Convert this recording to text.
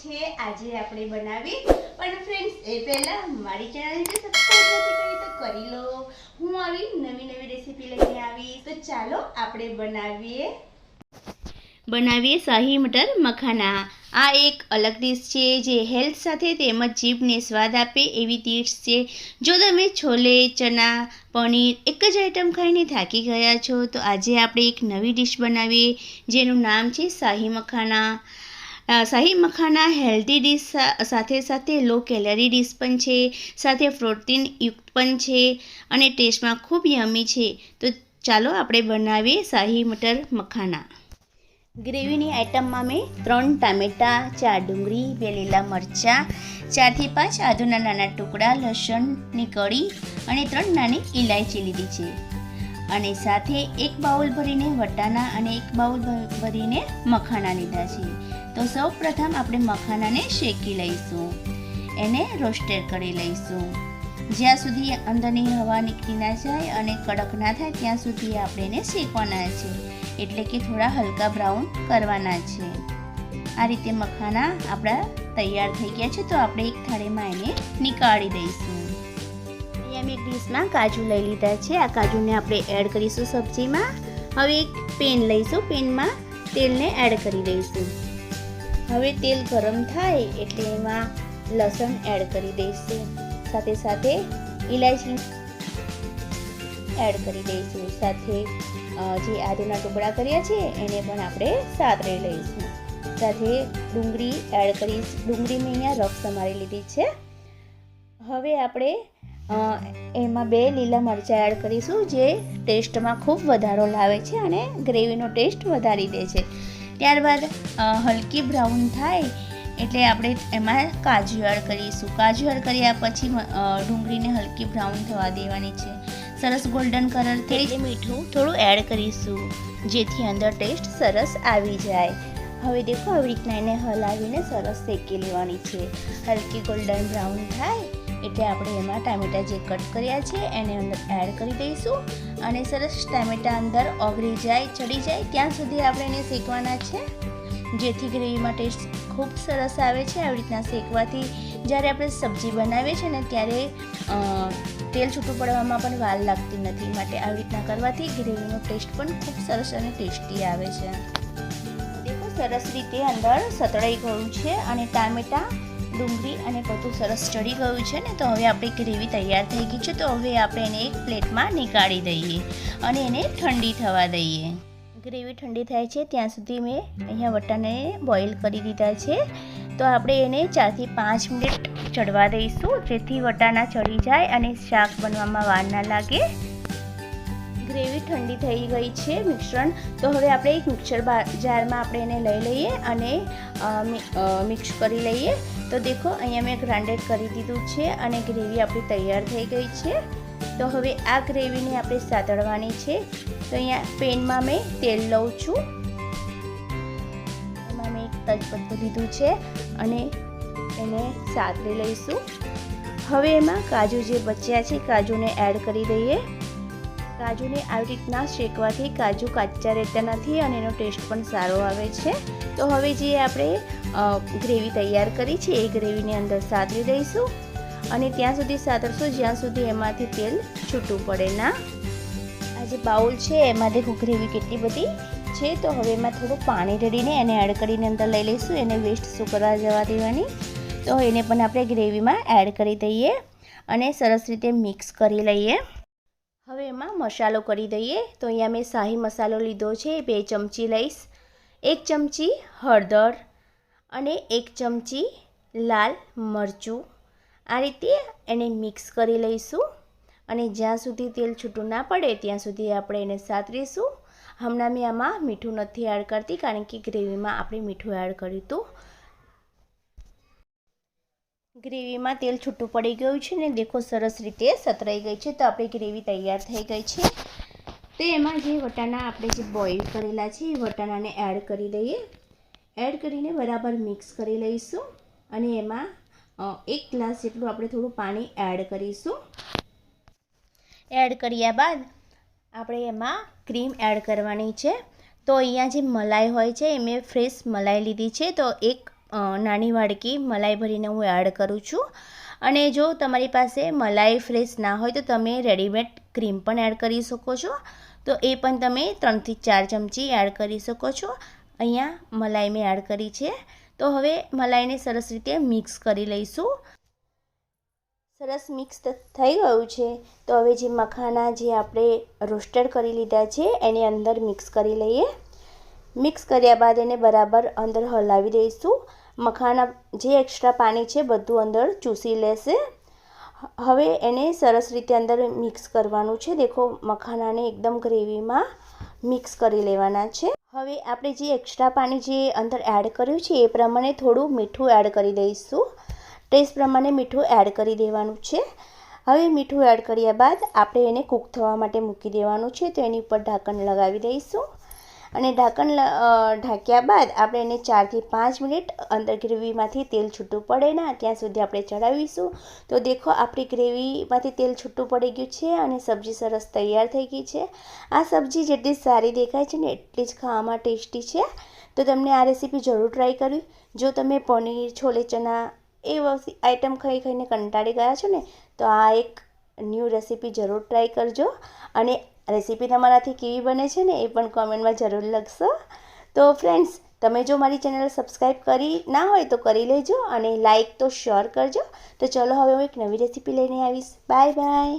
છે આજે આપણે બનાવી પણ ફ્રેન્ડ્સ એ પહેલા મારી ચેનલ જો સબસ્ક્રાઇબ નથી કરી તો કરી લો। હું આવી નવી નવી રેસીપી લઈને આવી તો ચાલો આપણે બનાવીએ શાહી મટર મખાના। આ એક અલગ ડીશ છે જે હેલ્થ સાથે તેમજ જીભને સ્વાદ આપે એવી ડીશ છે। જો તમે છોલે ચના પનીર એક જ આઈટમ ખાઈને થાકી ગયા છો તો આજે આપણે એક નવી ડીશ બનાવીએ જેનું નામ છે શાહી મખાના। શાહી મખાના હેલ્ધી ડીશ સાથે સાથે લો કેલરી ડીશ પણ છે, સાથે પ્રોટીન યુક્ત પણ છે અને ટેસ્ટમાં ખૂબ યમી છે। તો ચાલો આપણે બનાવીએ શાહી મટર મખાના। ગ્રેવીની આઇટમમાં મેં 3 ટામેટાં, 4 ડુંગળી, 2 લીલા મરચાં, 4 થી 5 આદુના નાના ટુકડા, લસણની કળી અને 3 નાની ઇલાયચી લીધી છે અને સાથે 1 બાઉલ ભરીને વટાણા અને 1 બાઉલ ભરીને મખાના લીધા છે। તો સૌ પ્રથમ આપણે મખાનાને શેકી લઈશું, એને રોસ્ટેડ કરી લઈશું જ્યાં સુધી અંદરની હવા નીકળી ના જાય અને કડક ના થાય ત્યાં સુધી આપણે એને શેકવાના છે, એટલે કે થોડા હલકા બ્રાઉન કરવાના છે। આ રીતે મખાના આપણા તૈયાર થઈ ગયા છે તો આપણે એક થાળીમાં એને નીકાળી દઈશું। અહીંયા મેં એક ડીશમાં કાજુ લઈ લીધા છે, આ કાજુને આપણે એડ કરીશું સબ્જીમાં। હવે એક પેન લઈશું, પેનમાં તેલને એડ કરી દઈશું। હવે તેલ ગરમ થાય એટલે એમાં લસણ એડ કરી દઈશું, સાથે સાથે ઇલાયચી એડ કરી દઈશું, સાથે જે આદુના ટુકડા કર્યા છે એને પણ આપણે સાતરી લઈશું, સાથે ડુંગળી એડ કરીશ। ડુંગળી મેં અહીંયા રફ સમારી લીધી છે। હવે આપણે એમાં 2 લીલા મરચાં એડ કરીશું જે ટેસ્ટમાં ખૂબ વધારો લાવે છે અને ગ્રેવીનો ટેસ્ટ વધારી દે છે। ત્યારબાદ હલકી બ્રાઉન થાય એટલે આપણે એમાં કાજુ એડ કરીશું। કાજુ એડ કર્યા પછી ડુંગળીને હલકી બ્રાઉન થવા દેવાની છે। સરસ ગોલ્ડન કલર થઈ એટલે મીઠું થોડું એડ કરીશું જેથી અંદર ટેસ્ટ સરસ આવી જાય। હવે દેખો આવી રીતના એને હલાવીને સરસ શેકી લેવાની છે। હલકી ગોલ્ડન બ્રાઉન થાય એટલે આપણે એમાં ટામેટાં જે કટ કર્યા છે એને અંદર એડ કરી દઈશું અને સરસ ટામેટાં અંદર ઓગળી જાય, ચડી જાય ત્યાં સુધી આપણે એને શેકવાના છે જેથી ગ્રેવીમાં ટેસ્ટ ખૂબ સરસ આવે છે। આવી રીતના શેકવાથી જ્યારે આપણે સબ્જી બનાવીએ છીએ ને ત્યારે તેલ છૂટું પડવામાં પણ વાર લાગતી નથી, માટે આવી રીતના કરવાથી ગ્રેવીનો ટેસ્ટ પણ ખૂબ સરસ અને ટેસ્ટી આવે છે। દેખો સરસ રીતે અંદર સતળાઈ ગયું છે અને ટામેટાં, ડુંગળી અને બધું સરસ ચડી ગયું છે ને, તો હવે આપણી ગ્રેવી તૈયાર થઈ ગઈ છે। તો હવે આપણે એને એક પ્લેટમાં નીકાળી દઈએ અને એને ઠંડી થવા દઈએ। ગ્રેવી ઠંડી થાય છે ત્યાં સુધી મેં અહીંયા વટાણાને બોઇલ કરી દીધા છે, તો આપણે એને 4 થી 5 મિનિટ ચડવા દઈશું જેથી વટાણા ચડી જાય અને શાક બનવામાં વાર ના લાગે। ગ્રેવી ઠંડી થઈ ગઈ છે મિશ્રણ, તો હવે આપણે એક મિક્સર જારમાં આપણે એને લઈ લઈએ અને મિક્સ કરી લઈએ। તો દેખો અહીંયા મેં ગ્રાઇન્ડર કરી દીધું છે અને ગ્રેવી આપણી તૈયાર થઈ ગઈ છે। તો હવે આ ગ્રેવીને આપણે સાતળવાની છે। તો અહીંયા પેનમાં મેં તેલ લઉં છું, એમાં મેં એક તજપત્તું લીધું છે અને એને સાતળી લઈશું। હવે એમાં કાજુ જે બચ્યા છે કાજુને એડ કરી દઈએ। કાજુને આવી રીતના શેકવાથી કાજુ કાચા રહેતા નથી અને એનો ટેસ્ટ પણ સારો આવે છે। તો હવે જે આપણે ગ્રેવી તૈયાર કરી છે એ ગ્રેવીની અંદર સાતળી દઈશું અને ત્યાં સુધી સાતળશું જ્યાં સુધી એમાંથી તેલ છૂટું પડે ના। આ જે બાઉલ છે એમાં દેખો ગ્રેવી કેટલી બધી છે, તો હવે એમાં થોડું પાણી રેડીને એને એડ કરીને અંદર લઈ લઈશું, એને વેસ્ટ સુકરવા જવા દેવાની। તો એને પણ આપણે ગ્રેવીમાં એડ કરી દઈએ અને સરસ રીતે મિક્સ કરી લઈએ। હવે એમાં મસાલો કરી દઈએ। તો અહીંયા મેં શાહી મસાલો લીધો છે, 2 ચમચી લઈશ, 1 ચમચી હળદર અને 1 ચમચી લાલ મરચું। આ રીતે એને મિક્સ કરી લઈશું અને જ્યાં સુધી તેલ છૂટું ના પડે ત્યાં સુધી આપણે એને સાતરીશું। હમણાં મેં આમાં મીઠું નથી એડ કરતી કારણ કે ગ્રેવીમાં આપણે મીઠું એડ કર્યું હતું। ગ્રેવીમાં તેલ છૂટું પડી ગયું છે ને દેખો સરસ રીતે સતરાઈ ગઈ છે, તો આપણી ગ્રેવી તૈયાર થઈ ગઈ છે। તો એમાં જે વટાણા આપણે જે બોઇલ કરેલા છે એ વટાણાને એડ કરી દઈએ। એડ કરીને બરાબર મિક્સ કરી લઈશું અને એમાં 1 ગ્લાસ જેટલું આપણે થોડું પાણી એડ કરીશું। એડ કર્યા બાદ આપણે એમાં ક્રીમ એડ કરવાની છે। તો અહીંયા જે મલાઈ હોય છે એ મેં ફ્રેશ મલાઈ લીધી છે, તો 1 નાની વાડકી મલાઈ ભરીને હું એડ કરું છું. અને જો તમારી પાસે મલાઈ ફ્રેશ ના હોય તો તમે રેડીમેડ ક્રીમ પણ એડ કરી શકો છો. તો એ પણ તમે 3 થી 4 ચમચી એડ કરી શકો છો. અહીંયા મલાઈ મેં એડ કરી છે. તો હવે મલાઈને સરસ રીતે મિક્સ કરી લઈશું. સરસ મિક્સ થઈ ગયું છે. તો હવે જે મખાના જે આપણે રોસ્ટેડ કરી લીધા છે એની અંદર મિક્સ કરી લઈએ. મિક્સ કર્યા બાદ એને બરાબર અંદર હલાવી દઈશું. મખાના જે એક્સ્ટ્રા પાણી છે બધું અંદર ચૂસી લેશે. હવે એને સરસ રીતે અંદર મિક્સ કરવાનું છે. દેખો મખાનાને એકદમ ગ્રેવીમાં મિક્સ કરી લેવાના છે. હવે આપણે જે એક્સ્ટ્રા પાણી જે અંદર એડ કર્યું છે એ પ્રમાણે થોડું મીઠું એડ કરી દઈશું. ટેસ્ટ પ્રમાણે મીઠું એડ કરી દેવાનું છે. હવે મીઠું એડ કર્યા બાદ આપણે એને કૂક થવા માટે મૂકી દેવાનું છે. તો એની ઉપર ઢાંકણ લગાવી દઈશું. અને ઢાંકણ ઢાંક્યા બાદ આપણે એને 4 થી 5 મિનિટ અંદર ગ્રેવીમાંથી તેલ છૂટું પડે ને ત્યાં સુધી આપણે ચડાવીશું. તો દેખો આપણી ગ્રેવીમાંથી તેલ છૂટું પડી ગયું છે અને સબ્જી સરસ તૈયાર થઈ ગઈ છે. આ સબ્જી જેટલી સારી દેખાય છે ને એટલી જ ખાવામાં ટેસ્ટી છે. તો તમને આ રેસીપી જરૂર ટ્રાય કરવી. જો તમે પનીર છોલે ચના એ આઈટમ ખાઈને કંટાળી ગયા છો ને તો આ એક ન્યૂ રેસીપી જરૂર ટ્રાય કરજો. અને રેસીપી તમારાથી કેવી બને છે ને એ પણ કોમેન્ટમાં જરૂર લખશો. તો ફ્રેન્ડ્સ, તમે જો મારી ચેનલ સબસ્ક્રાઈબ કરી ના હોય તો કરી લેજો અને લાઈક તો શ્યોર કરજો. તો ચલો હવે હું એક નવી રેસીપી લઈને આવીશ. Bye bye.